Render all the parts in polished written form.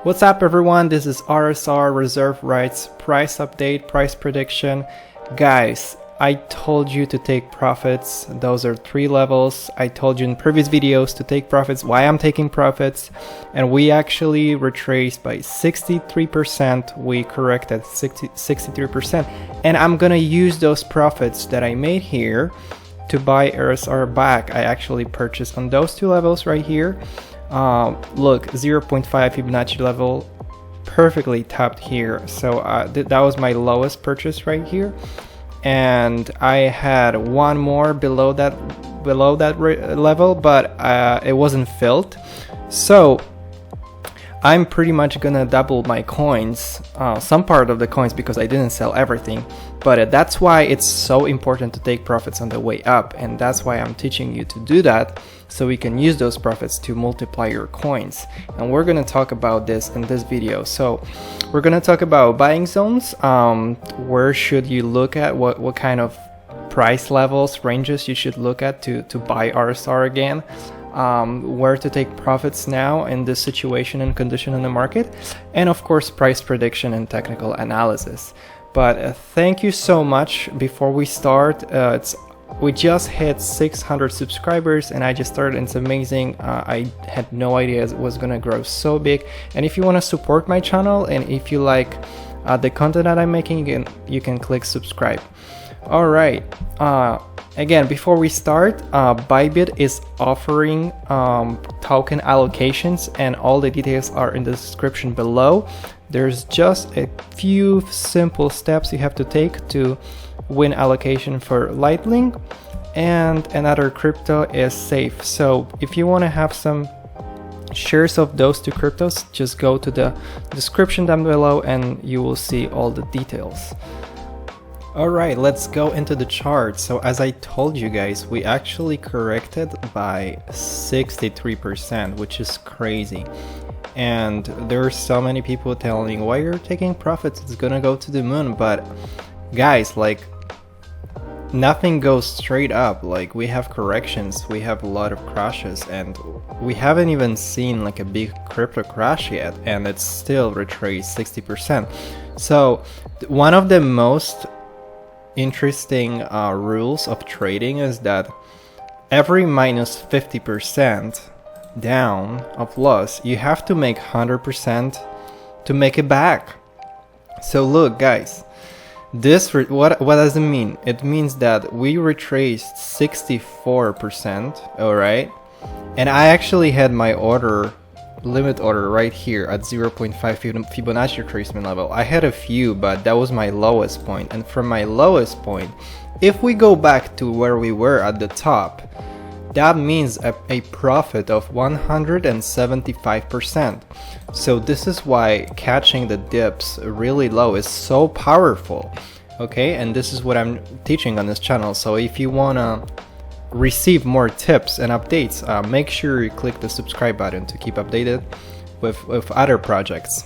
What's up everyone, this is RSR Reserve Rights price update, price prediction. Guys, I told you to take profits. Those are 3 levels. I told you in previous videos to take profits, why I'm taking profits, and we actually retraced by 63%. We corrected 63%, and I'm gonna use those profits that I made here to buy RSR back. I actually purchased on those 2 levels right here. Look, 0.5 Fibonacci level, perfectly tapped here. So that was my lowest purchase right here, and I had one more below that level, but it wasn't filled. So I'm pretty much gonna double my coins, some part of the coins, because I didn't sell everything. But that's why it's so important to take profits on the way up, and that's why I'm teaching you to do that, so we can use those profits to multiply your coins. And we're gonna talk about this in this video. So we're gonna talk about buying zones. Where should you look at, what kind of price levels, ranges you should look at to buy RSR again. Where to take profits now in this situation and condition in the market, and of course price prediction and technical analysis. But thank you so much. Before we start, we just hit 600 subscribers, and I just started, and it's amazing. I had no idea it was gonna grow so big. And if you want to support my channel, and if you like the content that I'm making, you can click subscribe. All right. Again, before we start, BYBIT is offering token allocations, and all the details are in the description below. There's just a few simple steps you have to take to win allocation for Lightning, and another crypto is safe. So if you want to have some shares of those 2 cryptos, just go to the description down below and you will see all the details. Alright, let's go into the chart. So as I told you guys, we actually corrected by 63%, which is crazy. And there are so many people telling, why you're taking profits, it's gonna go to the moon. But guys, like, nothing goes straight up. Like, we have corrections, we have a lot of crashes, and we haven't even seen like a big crypto crash yet, and it's still retraced 60%. So one of the most interesting rules of trading is that every minus 50% down of loss, you have to make 100% to make it back. So look guys, this what does it mean? It means that we retraced 64%, all right, and I actually had my limit order right here at 0.5 Fibonacci retracement level. I had a few, but that was my lowest point. And from my lowest point, if we go back to where we were at the top, that means a profit of 175%. So this is why catching the dips really low is so powerful. Okay, and this is what I'm teaching on this channel. So if you wanna receive more tips and updates, make sure you click the subscribe button to keep updated with other projects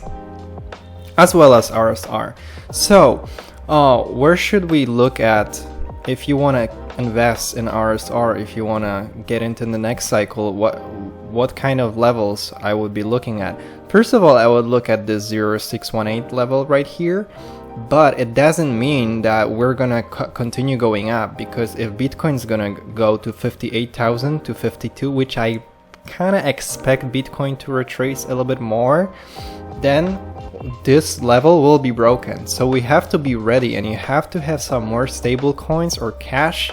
as well as RSR. So where should we look at if you want to invest in RSR, if you want to get into the next cycle? What kind of levels I would be looking at? First of all, I would look at this 0618 level right here. But it doesn't mean that we're gonna continue going up, because if Bitcoin's gonna go to 58,000 to 52, which I kind of expect Bitcoin to retrace a little bit more, then this level will be broken. So we have to be ready, and you have to have some more stable coins or cash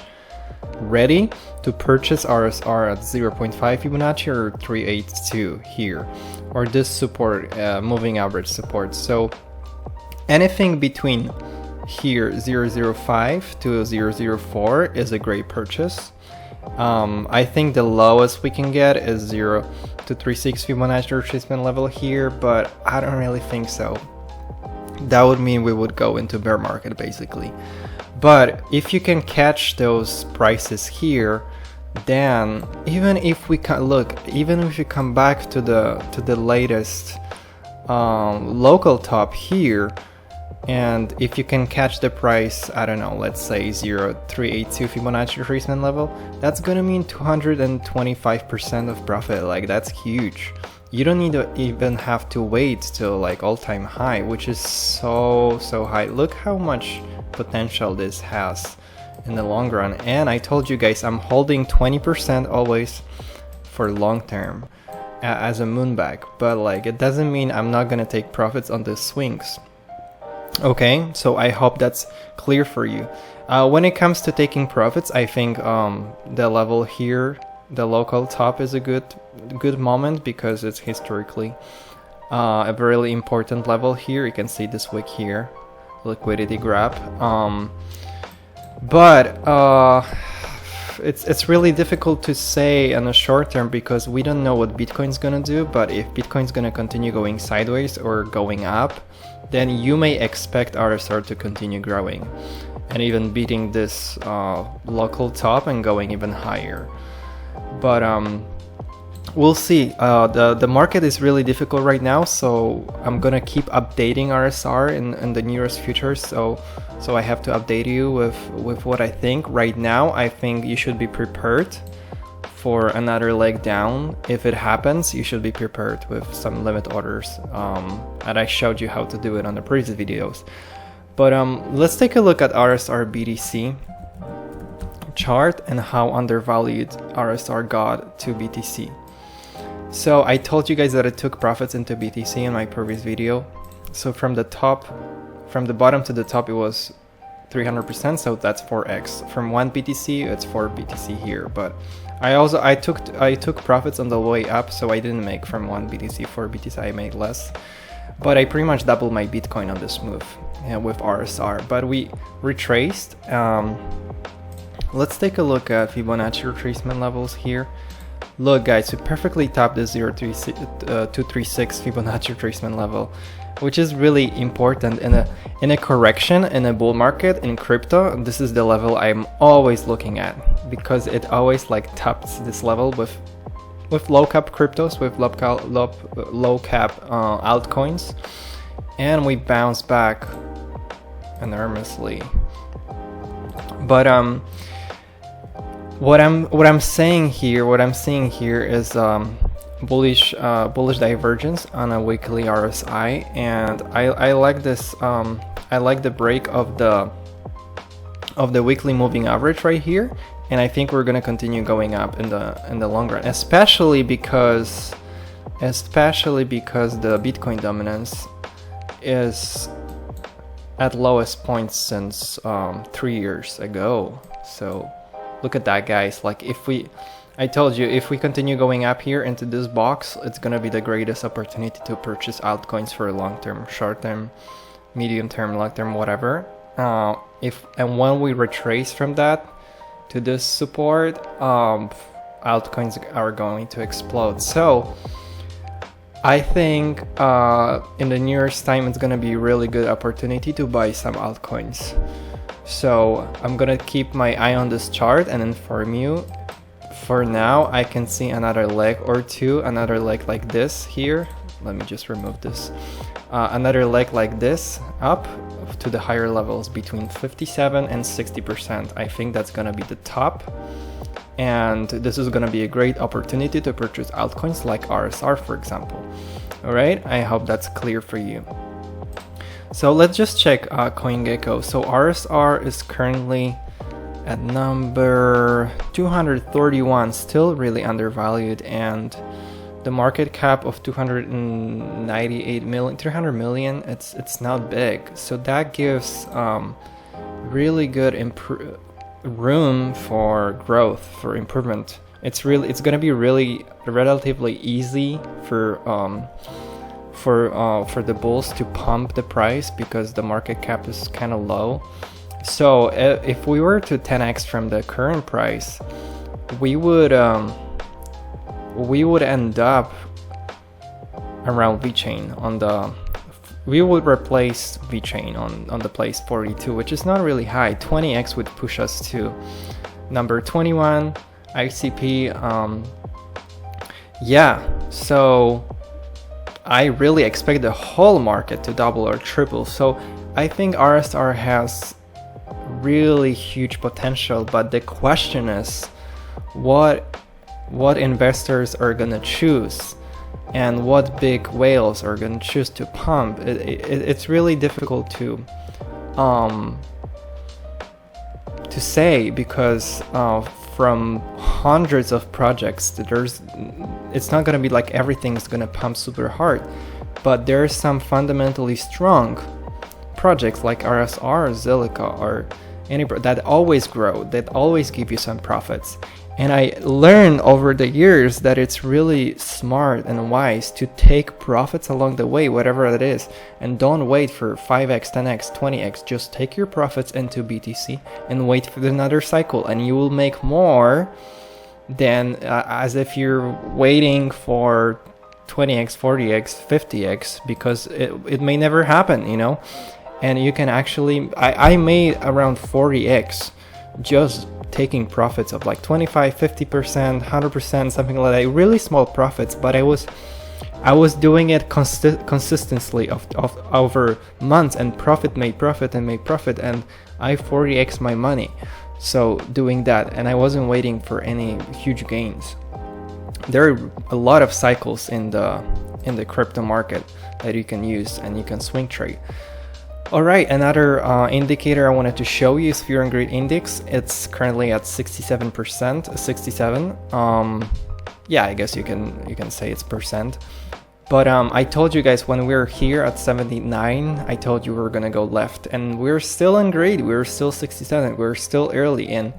ready to purchase RSR at 0.5 Fibonacci or 382 here, or this support, moving average support. So anything between here 0.05 to 0.04 is a great purchase. I think the lowest we can get is 0 to 36 Fibonacci retracement level here, but I don't really think so. That would mean we would go into bear market basically. But if you can catch those prices here, then even if we can look, even if you come back to the latest local top here, And if you can catch the price, I don't know, let's say 0.382 Fibonacci retracement level, that's gonna mean 225% of profit. Like, that's huge. You don't need to even have to wait till like all-time high, which is so high. Look how much potential this has in the long run. And I told you guys, I'm holding 20% always for long term as a moonback, but like, it doesn't mean I'm not gonna take profits on the swings. Okay, so I hope that's clear for you. When it comes to taking profits, I think the level here, the local top, is a good moment because it's historically a really important level here. You can see this wick here, liquidity grab. But it's really difficult to say in the short term because we don't know what Bitcoin's gonna do. But if Bitcoin's gonna continue going sideways or going up, then you may expect RSR to continue growing and even beating this local top and going even higher. But we'll see. The market is really difficult right now, so I'm gonna keep updating RSR in the nearest future. So I have to update you with what I think. Right now, I think you should be prepared for another leg down. If it happens, you should be prepared with some limit orders, and I showed you how to do it on the previous videos. But let's take a look at RSR BTC chart and how undervalued RSR got to BTC. So I told you guys that I took profits into BTC in my previous video. So from the bottom to the top, it was 300%, so that's 4x. From 1 BTC, it's 4 BTC here. But I took profits on the way up, so I didn't make from 1 BTC, 4 BTC, I made less. But I pretty much doubled my Bitcoin on this move with RSR. But we retraced. Let's take a look at Fibonacci retracement levels here. Look guys, we perfectly tapped the 0.236 Fibonacci retracement level, which is really important in a correction, in a bull market, in crypto. This is the level I'm always looking at because it always like taps this level with low cap cryptos, with low cap altcoins, and we bounce back enormously. But what I'm seeing here is bullish divergence on a weekly RSI, and I like this. I like the break of the weekly moving average right here, and I think we're gonna continue going up in the long run, especially because the Bitcoin dominance is at lowest point since 3 years ago. So look at that, guys. Like, I told you, if we continue going up here into this box, it's gonna be the greatest opportunity to purchase altcoins for long term, short term, medium term, long term, whatever. And when we retrace from that to this support, altcoins are going to explode. So I think in the nearest time, it's gonna be a really good opportunity to buy some altcoins. So I'm gonna keep my eye on this chart and inform you. For now, I can see another leg or two, another leg like this here. Let me just remove this. Another leg like this up to the higher levels between 57 and 60%. I think that's gonna be the top. And this is gonna be a great opportunity to purchase altcoins like RSR, for example. All right, I hope that's clear for you. So let's just check Gecko. So RSR is currently at number 231, still really undervalued, and the market cap of 298 million, 300 million, it's not big. So that gives really good room for growth, for improvement. It's gonna be really relatively easy for the bulls to pump the price because the market cap is kind of low. So if we were to 10x from the current price, we would end up around VeChain we would replace VeChain on the place 42, which is not really high. 20x would push us to number 21 ICP. Yeah, so I really expect the whole market to double or triple. So I think RSR has really huge potential, but the question is what investors are gonna choose and what big whales are gonna choose to pump. It's really difficult to say, because from hundreds of projects, it's not gonna be like everything's gonna pump super hard, but there are some fundamentally strong projects like RSR, Zilliqa, or any that always grow, that always give you some profits. And I learned over the years that it's really smart and wise to take profits along the way, whatever it is, and don't wait for 5x, 10x, 20x. Just take your profits into BTC and wait for another cycle, and you will make more than as if you're waiting for 20x, 40x, 50x, because it may never happen, you know. And you can actually, I made around 40x just taking profits of like 25, 50%, 100%, something like that. Really small profits, but I was doing it consistently over months, and made profit, and I 40x my money. So doing that, and I wasn't waiting for any huge gains. There are a lot of cycles in the crypto market that you can use, and you can swing trade. Alright, another indicator I wanted to show you is Fear and Greed Index. It's currently at 67%, 67. Yeah, I guess you can say it's percent. But I told you guys when we were here at 79, I told you we were gonna go left, and we're still in greed. We're still 67. We're still early in.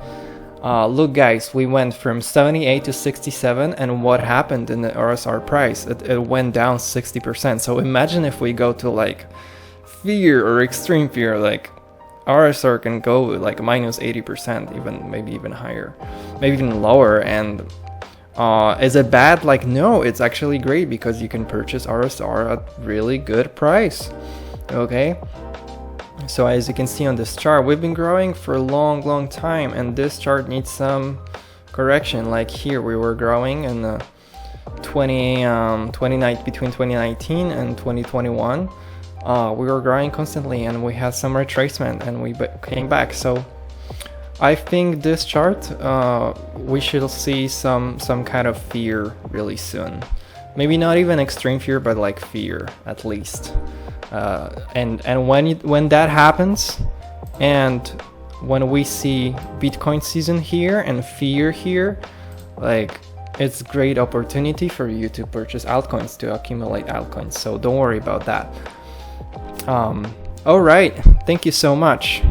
Look, guys, we went from 78 to 67, and what happened in the RSR price? It went down 60%. So imagine if we go to like fear or extreme fear, like RSR can go like minus 80%, maybe even higher, maybe even lower. And is it bad? Like, no, it's actually great, because you can purchase RSR at really good price. Okay, so as you can see on this chart, we've been growing for a long time, and this chart needs some correction. Like here, we were growing in the between 2019 and 2021. We were growing constantly, and we had some retracement, and we came back. So I think this chart, we should see some kind of fear really soon. Maybe not even extreme fear, but like fear at least. And when that happens, and when we see Bitcoin season here and fear here, like, it's a great opportunity for you to purchase altcoins, to accumulate altcoins. So don't worry about that. All right, thank you so much.